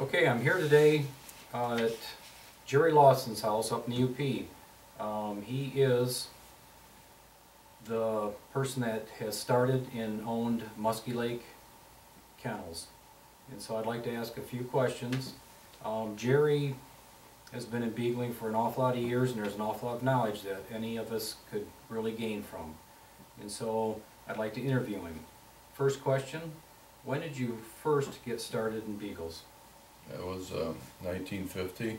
Okay, I'm here today at Jerry Lossin's house up in the UP. He is the person that has started and owned Musky Lake kennels. And so I'd like to ask a few questions. Jerry has been in beagling for an awful lot of years, and there's an awful lot of knowledge that any of us could really gain from. And so I'd like to interview him. First question, when did you first get started in beagles? That was 1950.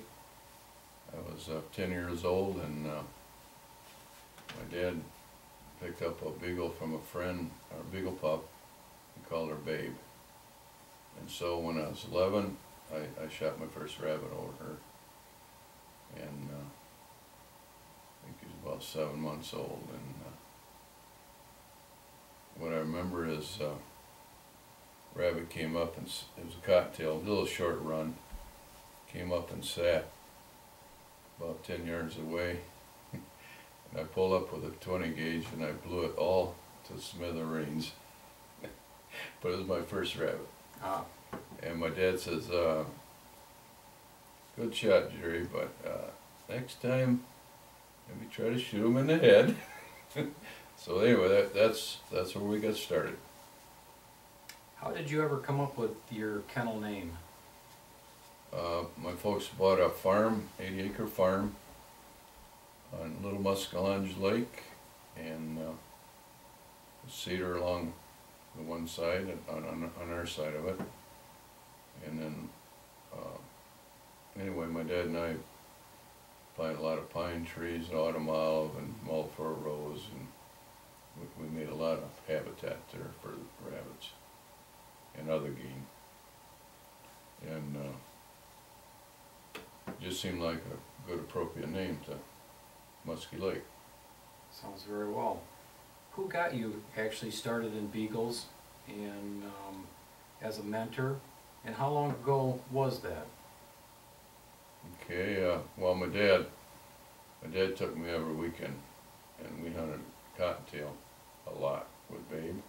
I was 10 years old, and my dad picked up a beagle from a friend, a beagle pup. He called her Babe. And so when I was 11, I shot my first rabbit over her. And I think he was about 7 months old. And what I remember is rabbit came up, and it was a cottontail, a little short run, came up and sat about 10 yards away. And I pulled up with a 20 gauge and I blew it all to smithereens. But it was my first rabbit. Ah. And my dad says, good shot, Jerry, but next time maybe try to shoot him in the head. So anyway, that's where we got started. How did you ever come up with your kennel name? My folks bought a farm, 80-acre farm on Little Musky Lake, and cedar along the one side, on our side of it. And then, anyway, my dad and I planted a lot of pine trees and autumn olive and mulberry rose, and we made a lot of habitat there for rabbits and other game. And it just seemed like a good appropriate name to Musky Lake. Sounds very well. Who got you actually started in beagles and as a mentor, and how long ago was that? Okay, well my dad took me every weekend, and we hunted cottontail a lot with Babe.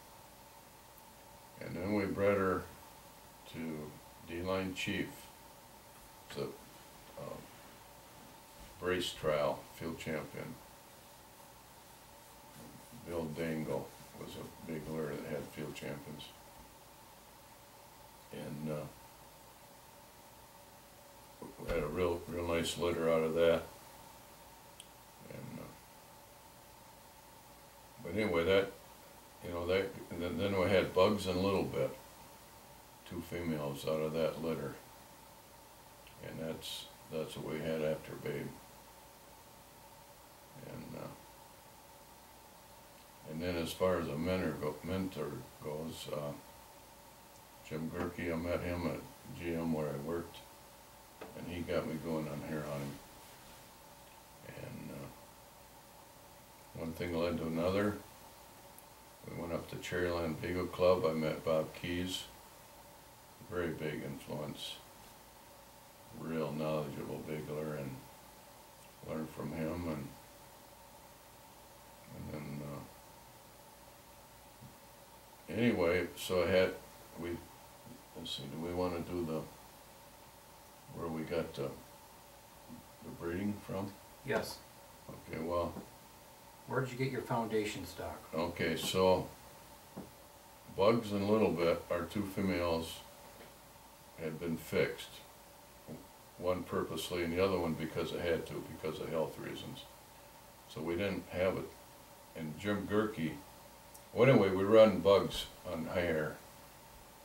And then we bred her to D-Line Chief. It's a brace trial field champion. Bill Dangle was a beagler that had field champions. And we had a real nice litter out of that. And but anyway, that, you know, that, and then we had Bugs and Little Bit, 2 females out of that litter. And that's what we had after Babe. And then as far as a mentor goes, Jim Gerke, I met him at GM where I worked, and he got me going on hare hunting. And one thing led to another. We went up to Cherryland Beagle Club. I met Bob Keys, very big influence, real knowledgeable beagler, and learned from him. And then anyway, so let's see, do we want to do where we got the breeding from? Yes. Okay, well. Where did you get your foundation stock? Okay, so Bugs and Little Bit are 2 females had been fixed. One purposely and the other one because it had to, because of health reasons. So we didn't have it. And Jim Gerke, well anyway, we run bugs on hair,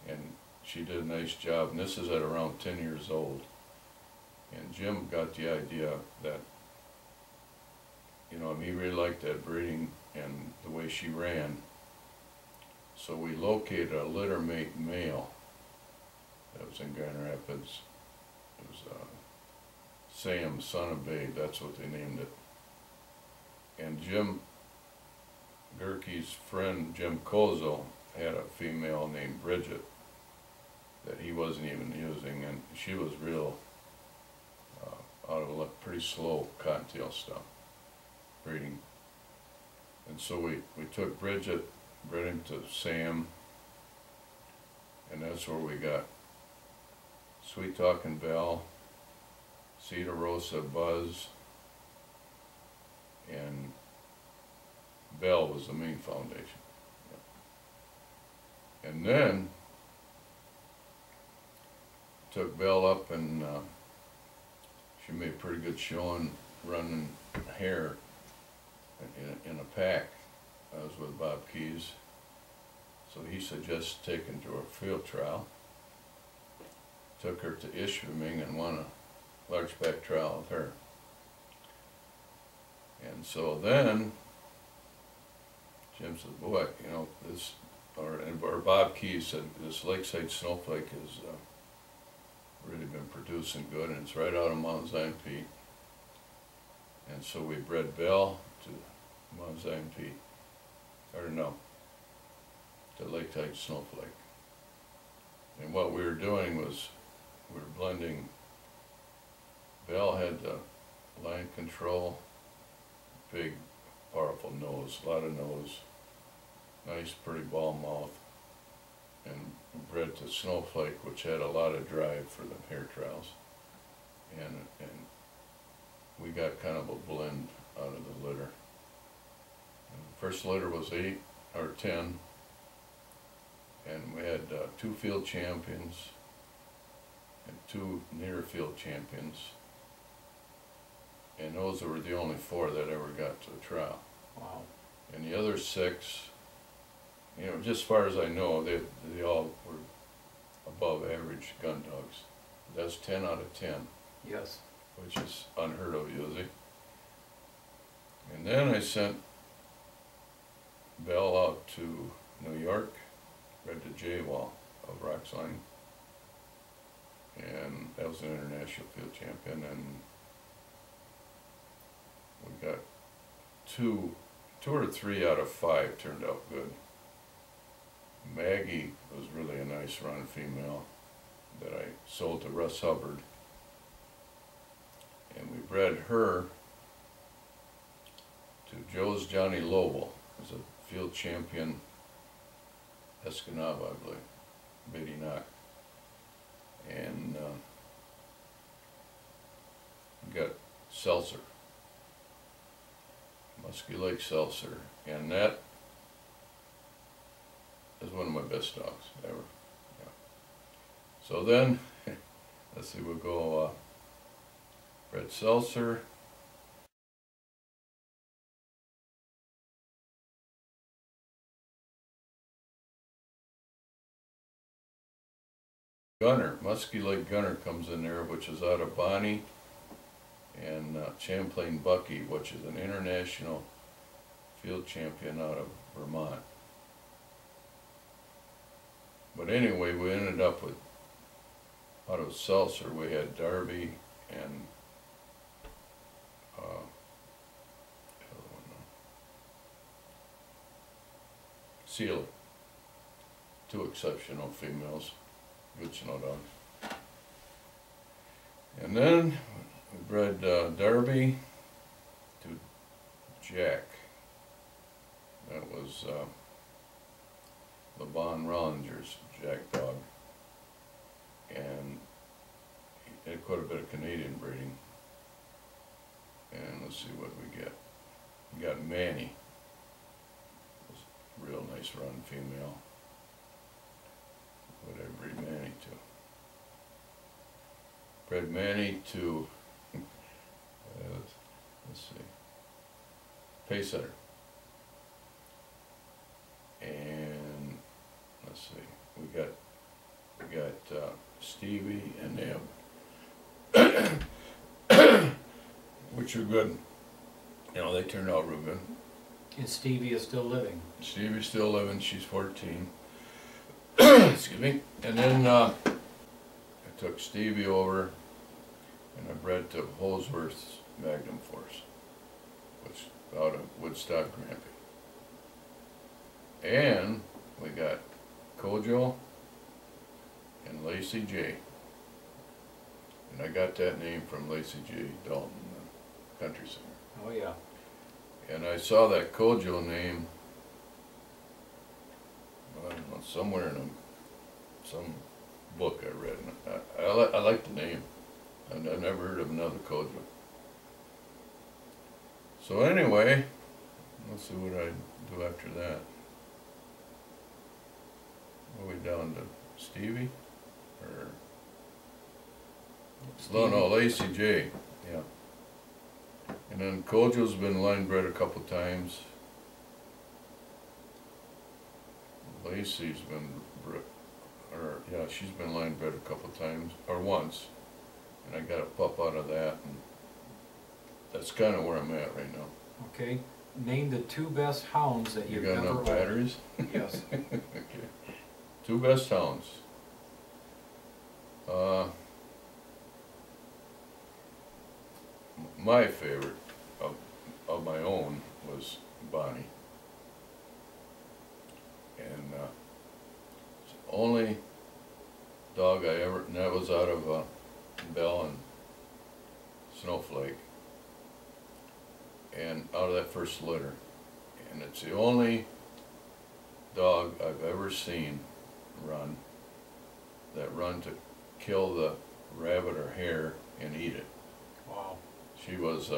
and she did a nice job, and this is at around 10 years old. And Jim got the idea that, you know, he really liked that breeding and the way she ran. So we located a litter mate male that was in Grand Rapids. It was Sam, son of Babe, that's what they named it. And Jim Gerke's friend, Jim Kozo, had a female named Bridget that he wasn't even using, and she was real out of luck, pretty slow cottontail stuff, breeding. And so we took Bridget, bred him to Sam, and that's where we got Sweet Talking Belle, Cedar Rosa Buzz, and Belle was the main foundation. And then took Belle up, and she made a pretty good showing running hare in a pack. I was with Bob Keys, so he suggested taking to a field trial. Took her to Ishpeming and won a largeback trial with her. And so then Jim said, boy, you know, this, or Bob Keys said, this Lakeside Snowflake has really been producing good, and it's right out of Mount Zion Peak. And so we bred Belle to Mount Zion Peak, or no, to Lakeside Snowflake. And what we were doing was, we were blending, Belle had the line control, big, powerful nose, a lot of nose, nice, pretty ball mouth, and bred to Snowflake, which had a lot of drive for the hare trials. And we got kind of a blend out of the litter. And the first litter was 8 or 10, and we had 2 field champions and 2 near field champions. And those were the only 4 that ever got to a trial. Wow. And the other 6, you know, just as far as I know, they all were above average gun dogs. That's 10 out of 10. Yes. Which is unheard of usually. And then I sent Belle out to New York, bred to J-Wall of Roxline. And that was an international field champion, and we got 2 or 3 out of 5 turned out good. Maggie was really a nice run female that I sold to Russ Hubbard, and we bred her to Joe's Johnny Lobel, who's a field champion, Escanaba, I believe, Beatty Knock. And got Seltzer, Musky Lake Seltzer, and that is one of my best dogs ever. Yeah. So then, let's see, we'll go bred Seltzer, Gunner, Musky Lake Gunner comes in there, which is out of Bonnie, and Champlain Bucky, which is an international field champion out of Vermont. But anyway, we ended up with, out of Seltzer, we had Darby and Sealer, 2 exceptional females, good snow dogs. And then we bred Darby to Jack. That was LeBon Rollinger's Jack dog. And he had quite a bit of Canadian breeding. And let's see what we get. We got Manny. Real nice run female. What I breed Manny to. bred Manny to, let's see, pace setter. And let's see, we got Stevie and Neb, which are good. You know, they turned out real good. And Stevie is still living. Stevie's still living. She's 14. Excuse me. And then I took Stevie over, and I bred to Holsworth's Magnum Force, which out of Woodstock, Grampy. And we got Kojo and Lacey J. And I got that name from Lacey J. Dalton, the country singer. Oh yeah. And I saw that Kojo name, I don't know, somewhere in some book I read. And I like the name. I've never heard of another Kojo. So anyway, let's see what I do after that. Are we down to Stevie? Or Stevie. no, Lacey J. Yeah. And then Kojo's been line bred a couple times. Lacey's been she's been line bred a couple times, or once. And I got a pup out of that, and that's kind of where I'm at right now. Okay. Name the 2 best hounds that You you've got ever enough owned. batteries? Yes. Okay. 2 best hounds. My favorite of my own was Bonnie. And it's the only dog I ever, and that was out of Bell and Snowflake. And out of that first litter. And it's the only dog I've ever seen run to kill the rabbit or hare and eat it. Wow. She was,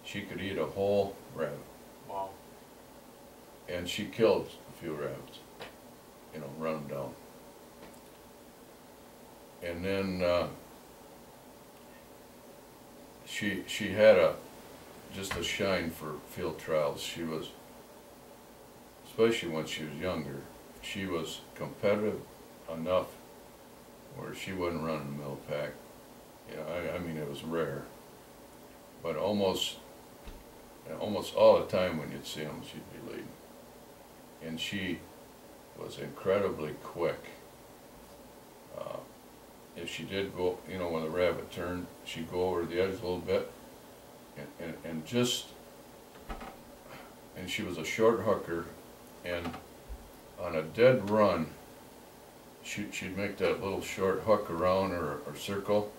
she could eat a whole rabbit. Wow. And she killed a few rabbits, you know, run them down. And then she had just a shine for field trials. She was, especially when she was younger, she was competitive enough where she wasn't running the middle pack. You know, I mean, it was rare, but almost all the time when you'd see them, she'd be leading. And she was incredibly quick. If she did go, you know, when the rabbit turned, she'd go over the edge a little bit, and she was a short hooker, and on a dead run, she'd make that little short hook around or circle,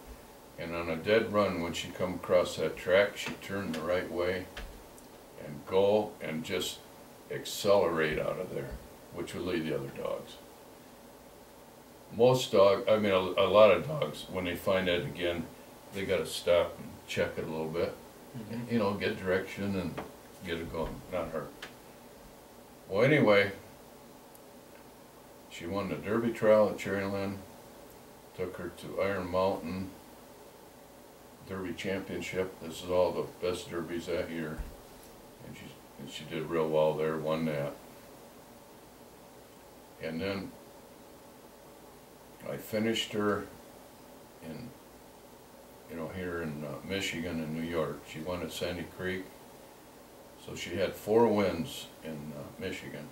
and on a dead run, when she come across that track, she'd turn the right way and go and just accelerate out of there, which would lead the other dogs. Most dogs, I mean a lot of dogs, when they find that again, they got to stop and check it a little bit. Mm-hmm. You know, get direction and get it going, not her. Well, anyway, she won the Derby trial at Cherryland, took her to Iron Mountain Derby Championship. This is all the best derbies that year, and she did real well there, won that. And then I finished her in, you know, here in Michigan and New York. She won at Sandy Creek. So she had 4 wins in Michigan.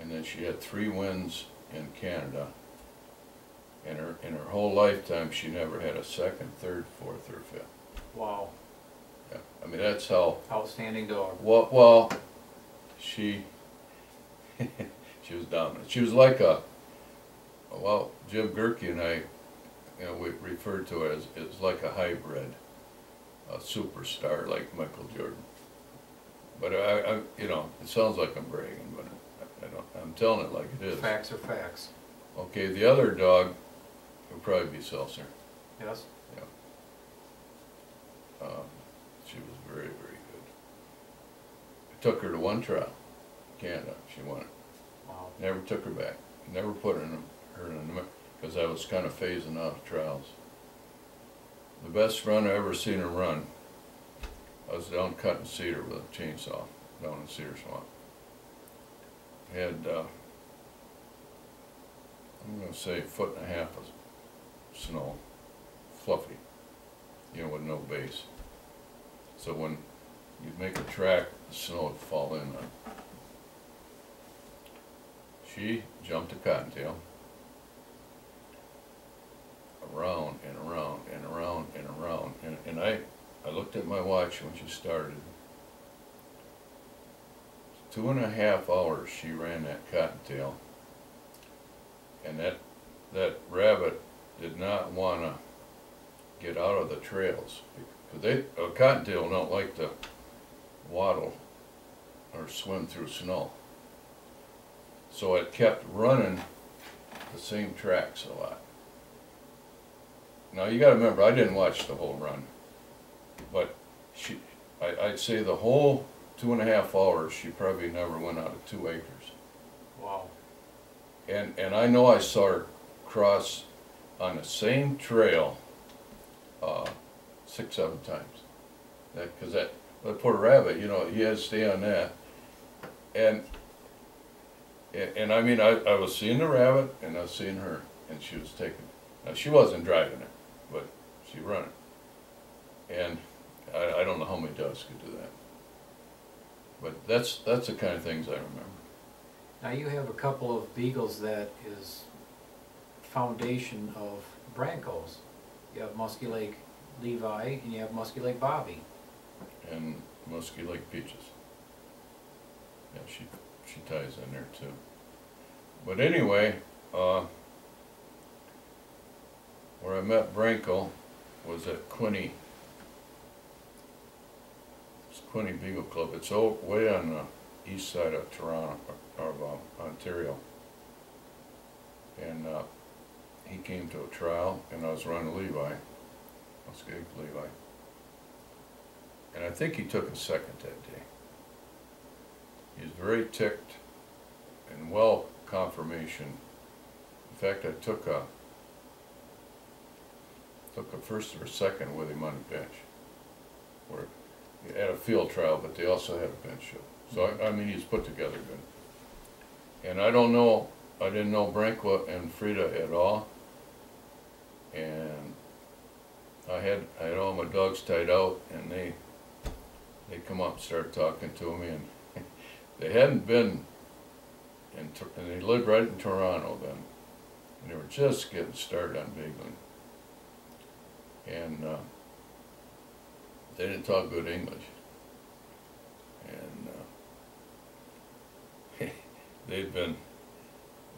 And then she had 3 wins in Canada. And in her whole lifetime, she never had a 2nd, 3rd, 4th, or 5th. Wow. Yeah, I mean, that's how. Outstanding dog. Well, she was dominant. She was like well, Jim Gerke and I, you know, we referred to it as like a hybrid, a superstar like Michael Jordan. But I you know, it sounds like I'm bragging, but I'm telling it like it is. Facts are facts. Okay, the other dog would probably be Seltzer. Yes? Yeah. She was very, very good. I took her to one trial, Canada. She won it. Wow. Never took her back. Never put her in because I was kind of phasing out of trials. The best run I ever seen her run, I was down cutting cedar with a chainsaw down in Cedar Swamp. Had, I'm going to say 1.5 foot of snow, fluffy, you know, with no base. So when you'd make a track, the snow would fall in on. She jumped a cottontail, around and around and around and around, and I looked at my watch when she started. 2.5 hours she ran that cottontail, and that rabbit did not want to get out of the trails, because a cottontail don't like to waddle or swim through snow. So it kept running the same tracks a lot. Now you got to remember, I didn't watch the whole run, but I'd say the whole 2.5 hours she probably never went out of 2 acres. Wow. And I know I saw her cross on the same trail 6, 7 times. Because that poor rabbit, you know, he had to stay on that. And I mean, I was seeing the rabbit and I was seeing her, and she was taking. Now she wasn't driving it, but she run it. And I don't know how many dogs could do that. But that's the kind of things I remember. Now you have a couple of Beagles that is foundation of Brenkos. You have Musky Lake Levi and you have Musky Lake Bobby. And Musky Lake Peaches. Yeah, she ties in there too. But anyway, where I met Brenko was at Quinny Beagle Club. It's way on the east side of Toronto, of Ontario. And he came to a trial, and I was running Levi, Musky Lake Levi. And I think he took a second that day. He was very ticked and well confirmation. In fact, I took a first or second with him on the bench. Where he had a field trial, but they also had a bench show. So I mean, he's put together good. And I didn't know Brenko and Frida at all. And I had all my dogs tied out, and they come up and started talking to me, and they hadn't been and they lived right in Toronto then, and they were just getting started on beagling, and they didn't talk good English, and they'd been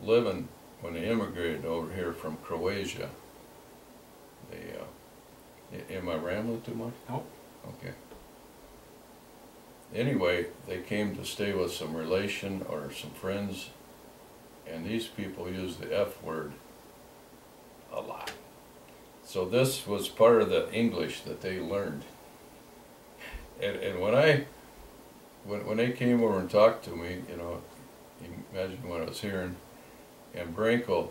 living when they immigrated over here from Croatia. Am I rambling too much? Nope. Okay. Anyway, they came to stay with some relation or some friends, and these people used the F word a lot. So this was part of the English that they learned. And when they came over and talked to me, you know, you imagine what I was hearing, and Brenko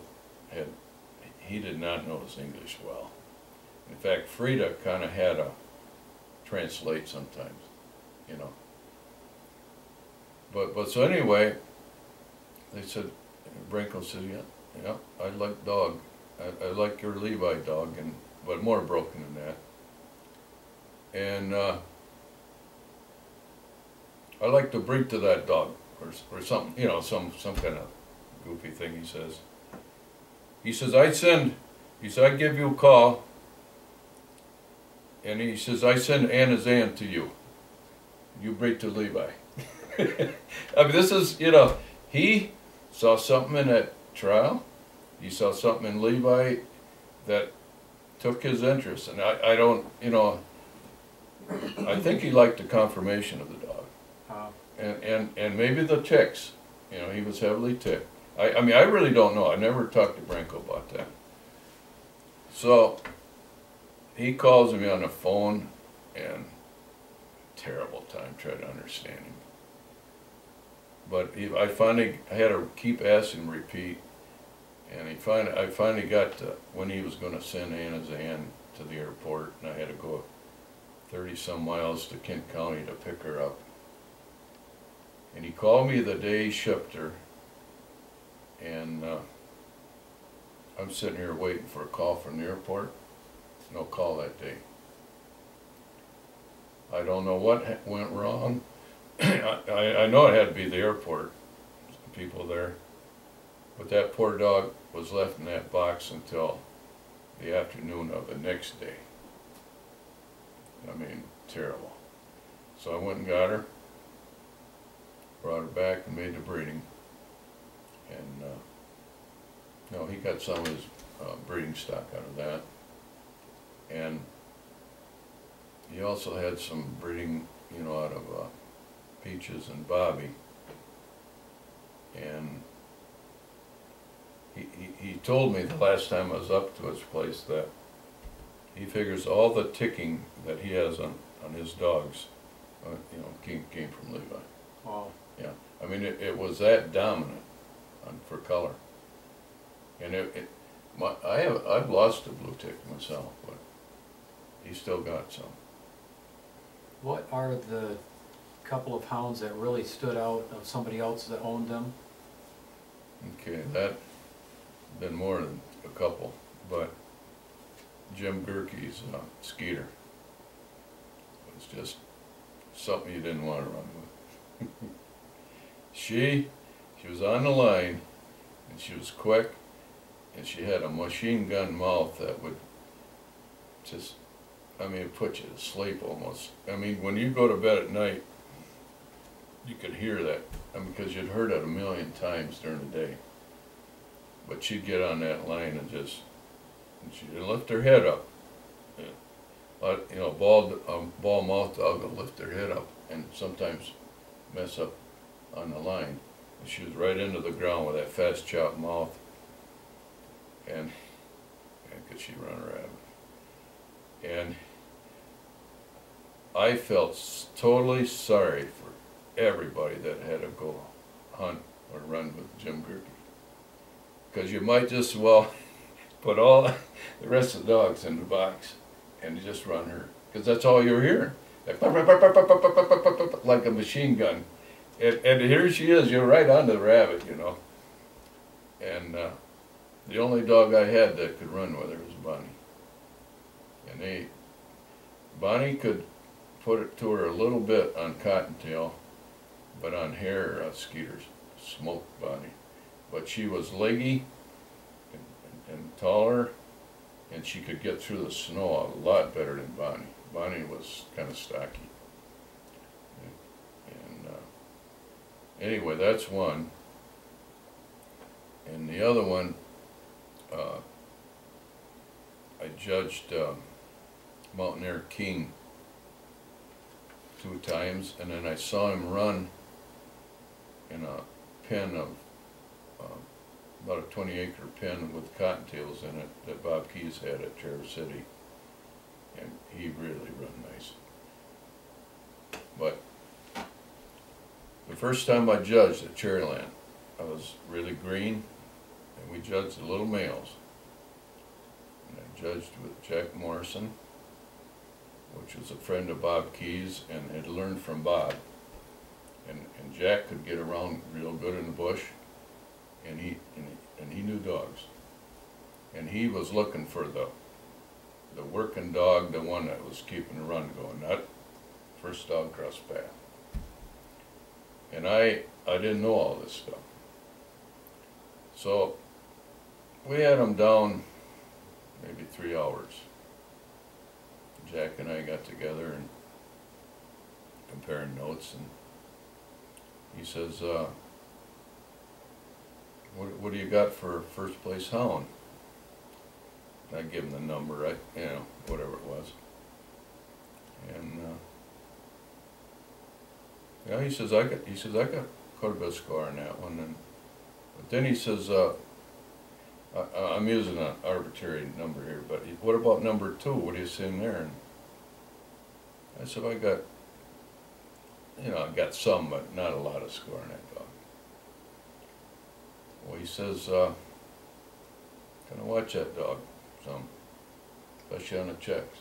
he did not know his English well. In fact, Frida kind of had to translate sometimes, you know. But so anyway, they said, Brenko said, yeah, I like dog. I like your Levi dog, but more broken than that. And I like to breed to that dog, or something, you know, some kind of goofy thing he says. He says, I'd give you a call, and he says, I send Anna's aunt to you. You breed to Levi. I mean, this is, you know, he saw something in that trial. He saw something in Levi that took his interest. And I don't, you know, I think he liked the conformation of the dog. And maybe the ticks. You know, he was heavily ticked. I mean, I really don't know. I never talked to Brenko about that. So he calls me on the phone, and terrible time trying to understand him. But I finally had to keep asking him repeat. And I finally got to, when he was gonna send Anna's Ann to the airport, and I had to go 30-some miles to Kent County to pick her up. And he called me the day he shipped her, and I'm sitting here waiting for a call from the airport. No call that day. I don't know what went wrong. I know it had to be the airport, people there. But that poor dog was left in that box until the afternoon of the next day. I mean, terrible. So I went and got her, brought her back and made the breeding. And no, he got some of his breeding stock out of that. And he also had some breeding, you know, out of Peaches and Bobby. And he told me the last time I was up to his place that he figures all the ticking that he has on his dogs, you know, came from Levi. Wow. Yeah, I mean it was that dominant for color, and I've lost a blue tick myself, but he still got some. What are the couple of hounds that really stood out of somebody else that owned them? Okay, that been more than a couple, but Jim Gerke's Skeeter was just something you didn't want to run with. She was on the line, and she was quick, and she had a machine gun mouth that would just, I mean, it put you to sleep almost. I mean, when you go to bed at night, you could hear that, I mean, because you'd heard it a million times during the day. But she'd get on that line and she'd lift her head up. You know, ball mouth dog will lift their head up and sometimes mess up on the line. And she was right into the ground with that fast chop mouth. And could she run a rabbit? And I felt totally sorry for everybody that had to go hunt or run with Jim Gerke. Because you might just, well, put all the rest of the dogs in the box and just run her. Because that's all you're hearing. Like a machine gun. And here she is, you're right on the rabbit, you know. And the only dog I had that could run with her was Bonnie. And Bonnie could put it to her a little bit on Cottontail, but on Hare, Skeeter's smoked Bonnie. But she was leggy and taller, and she could get through the snow a lot better than Bonnie. Bonnie was kind of stocky. And anyway, that's one. And the other one, I judged Mountaineer King 2 times, and then I saw him run in a pen of about a 20-acre pen with cottontails in it that Bob Keyes had at Traverse City, and he really run nice. But the first time I judged at Cherryland, I was really green, and we judged the little males. And I judged with Jack Morrison, which was a friend of Bob Keyes and had learned from Bob. And Jack could get around real good in the bush, and he knew dogs. And he was looking for the working dog, the one that was keeping the run going, not first dog cross path. And I didn't know all this stuff. So we had him down maybe 3 hours. Jack and I got together and comparing notes, and he says, what do you got for first place hound? And I give him the number, you know, whatever it was. And yeah, he says I got quite a bit of score on that one. And but then he says, I'm using an arbitrary number here, but what about number 2? What do you see in there? And I said, I got, you know, I got some, but not a lot of score on that dog. Well, he says, Gonna watch that dog some, especially on the checks.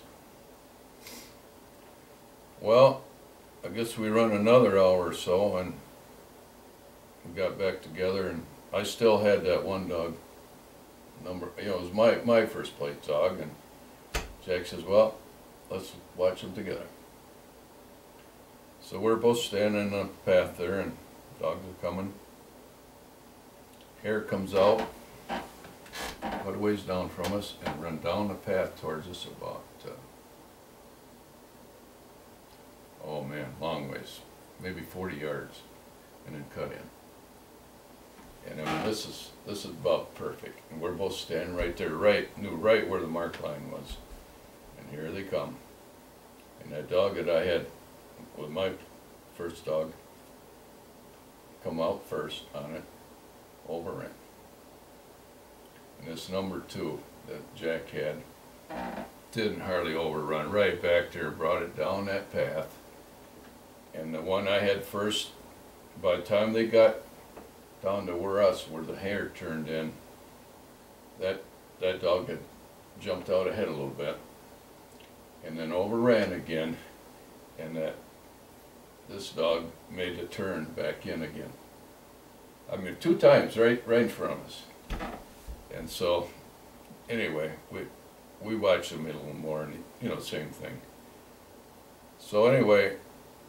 Well, I guess we run another hour or so, and we got back together, and I still had that one dog number, you know, it was my first place dog, and Jack says, well, let's watch them together. So we're both standing in the path there, and dogs are coming. Hare comes out, quite a ways down from us, and run down the path towards us about, oh man, long ways, maybe 40 yards, and then cut in. And I mean, this is about perfect. And we're both standing right there, knew right where the mark line was. And here they come. And that dog that I had with my first dog come out first on it, overran. And this number 2 that Jack had didn't hardly overrun, right back there, brought it down that path. And the one I had first, by the time they got down to where the hare turned in, that dog had jumped out ahead a little bit, and then overran again, and this dog made the turn back in again. I mean, 2 times right in front of us. And so, anyway, we watched them a little more, and you know, same thing. So anyway,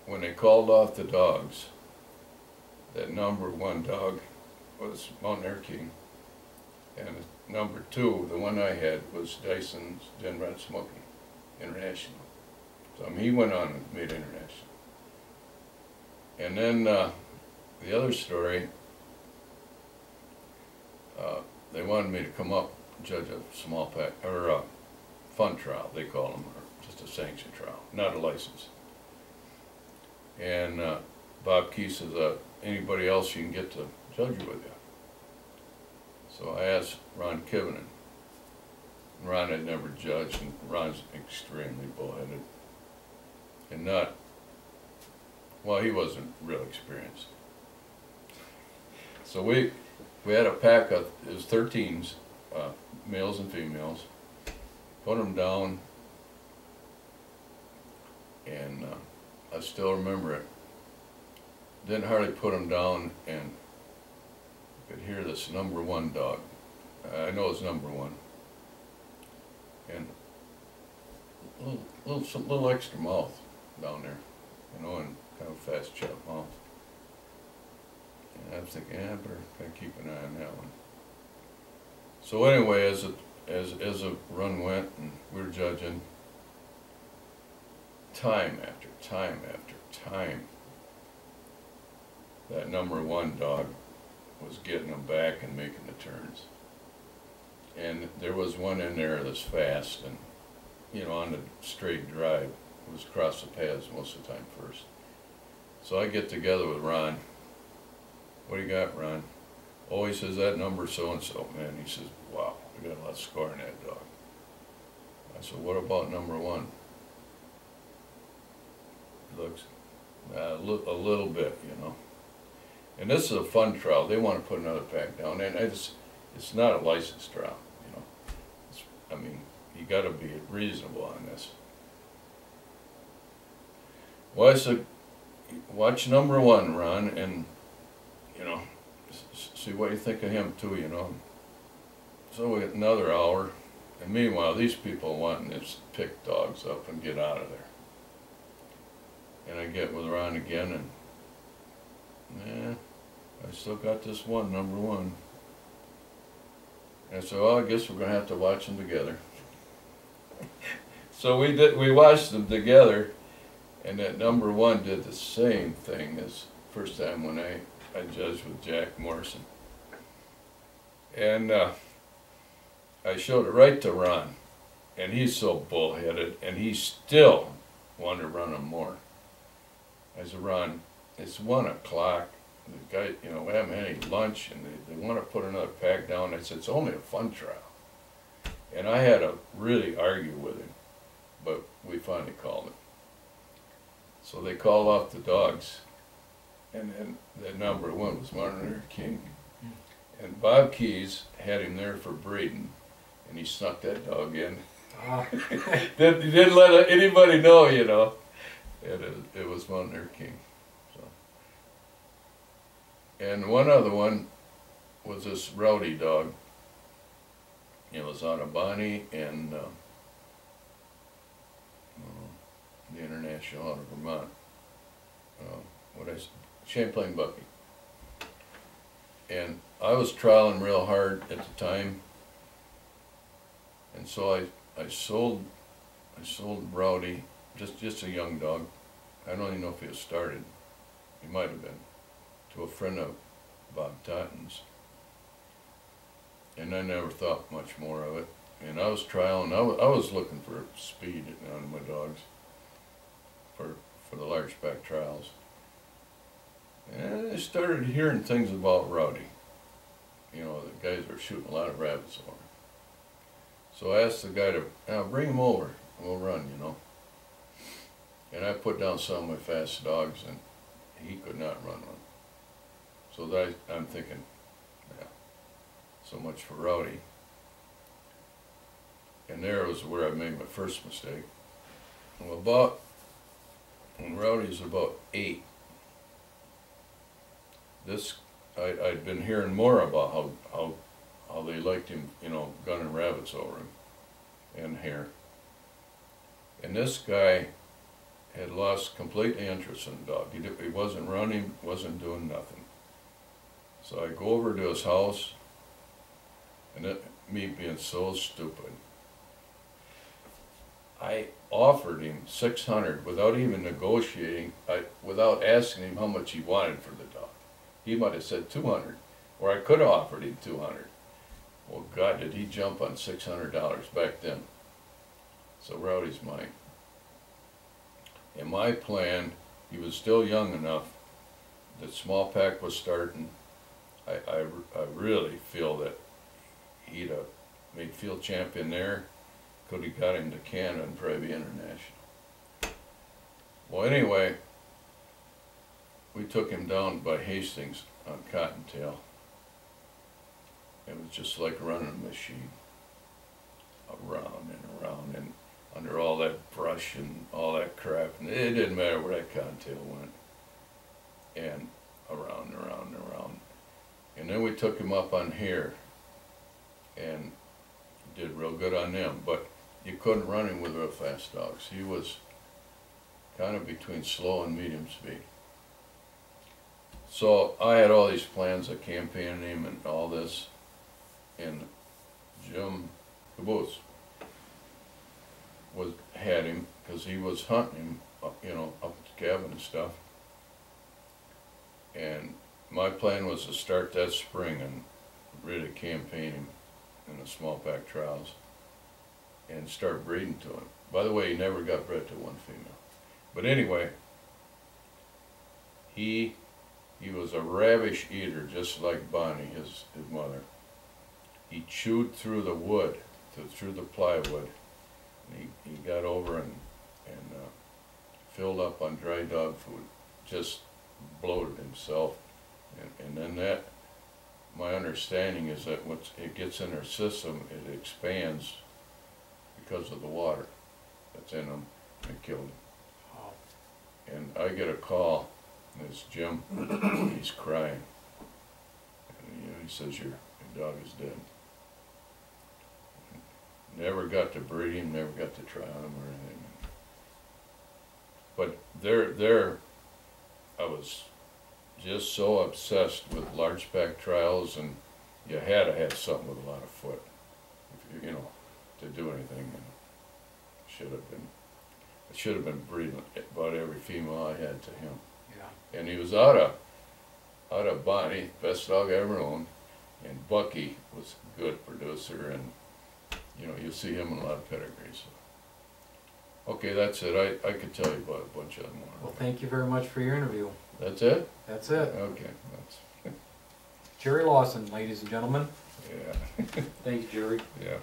when they called off the dogs, that number 1 dog was Mountain Air King, and number 2, the one I had, was Dyson's Gen Red Smoky International. So I mean, he went on and made international. And then the other story, they wanted me to come up and judge a small pack, or a fun trial, they call them, or just a sanctioned trial, not a license. And Bob Key says, anybody else you can get to judge with you. So I asked Ron Kivenen. Ron had never judged, and Ron's extremely bullheaded. And not, well, he wasn't real experienced. So we had a pack of, it was 13s, males and females, put them down, and I still remember it. Didn't hardly put them down, and you could hear this number 1 dog. I know it's number 1. And a little extra mouth down there, you know, and kind of fast chop mouth. And I was thinking, yeah, I better kind of keep an eye on that one. So anyway, as the run went, and we were judging, time after time after time, that number 1 dog was getting them back and making the turns. And there was one in there that's fast, and you know, on the straight drive, it was across the paths most of the time first. So I get together with Ron. What do you got, Ron? Oh, he says, that number so-and-so, man. He says, wow, we got a lot of score in that dog. I said, what about number 1? He looks, a little bit, you know. And this is a fun trial. They want to put another pack down, and it's not a licensed trial, you know. I mean, you got to be reasonable on this. Well, I said, watch number 1, Ron, and you know, see what you think of him too, you know. So we had another hour, and meanwhile, these people wanting to pick dogs up and get out of there. And I get with Ron again, and yeah, I still got this one, number 1. And so, well, I guess we're going to have to watch them together. So we watched them together, and that number 1 did the same thing as first time when I judged with Jack Morrison. And I showed it right to Ron, and he's so bullheaded, and he still wanted to run them more. I said, Ron, it's 1 o'clock. The guy, you know, we haven't had any lunch, and they want to put another pack down. I said, it's only a fun trial. And I had to really argue with him, but we finally called it. So they called off the dogs, and then that number 1 was Mountain Air King. And Bob Keys had him there for breeding, and he snuck that dog in. He Didn't let anybody know, you know. It was one their king. So. And one other one was this Rowdy dog. It was out of Bonnie and the International out of Vermont. Champlain Bucky. And I was trialing real hard at the time, and so I sold Rowdy, just a young dog. I don't even know if he was started. He might have been, to a friend of Bob Totten's. And I never thought much more of it. And I was trialing. I was looking for speed on my dogs for the large back trials. And I started hearing things about Rowdy. You know, the guys were shooting a lot of rabbits over. So I asked the guy to bring him over and we'll run, you know. And I put down some of my fast dogs and he could not run one. So I'm thinking, yeah, so much for Rowdy. And there was where I made my first mistake. Well, when Rowdy's about 8, I'd been hearing more about how they liked him, you know, gunning rabbits over him and hare. And this guy had lost completely interest in the dog. He wasn't running, wasn't doing nothing. So I go over to his house, and me being so stupid, I offered him $600 without even negotiating, without asking him how much he wanted for the dog. He might have said $200, or I could have offered him $200. Well, God, did he jump on $600 back then. So Rowdy's mine. And my plan, he was still young enough, that small pack was starting. I really feel that he'd have made field champion there, could have got him to Canada and probably international. Well, anyway, we took him down by Hastings on Cottontail. It was just like running a machine, around and around and under all that brush and all that crap. And it didn't matter where that Cottontail went. And around and around and around. And then we took him up on hare and did real good on them. But you couldn't run him with real fast dogs. He was kind of between slow and medium speed. So I had all these plans of campaigning him and all this, and Jim Caboose had him because he was hunting him, you know, up at the cabin and stuff. And my plan was to start that spring and really campaign him in the small pack trials and start breeding to him. By the way, he never got bred to one female. But anyway, he was a ravish eater, just like Bonnie, his mother. He chewed through the wood, through the plywood. And he got over and filled up on dry dog food, just bloated himself. And then that, my understanding is that once it gets in their system, it expands because of the water that's in them, and it killed him. Wow. And I get a call, and it's Jim, he's crying. And you know, he says, your dog is dead. Never got to breed him, never got to try him or anything. But there, I was just so obsessed with large pack trials, and you had to have something with a lot of foot, if you know, to do anything. And I should have been breeding about every female I had to him. Yeah. And he was out of Bonnie, best dog I ever owned, and Bucky was a good producer, and you know, you'll see him in a lot of pedigrees. So. Okay, that's it. I could tell you about a bunch of them more. Well, thank you very much for your interview. That's it? That's it. Okay. Jerry Lossin, ladies and gentlemen. Yeah. Thanks, Jerry. Yeah.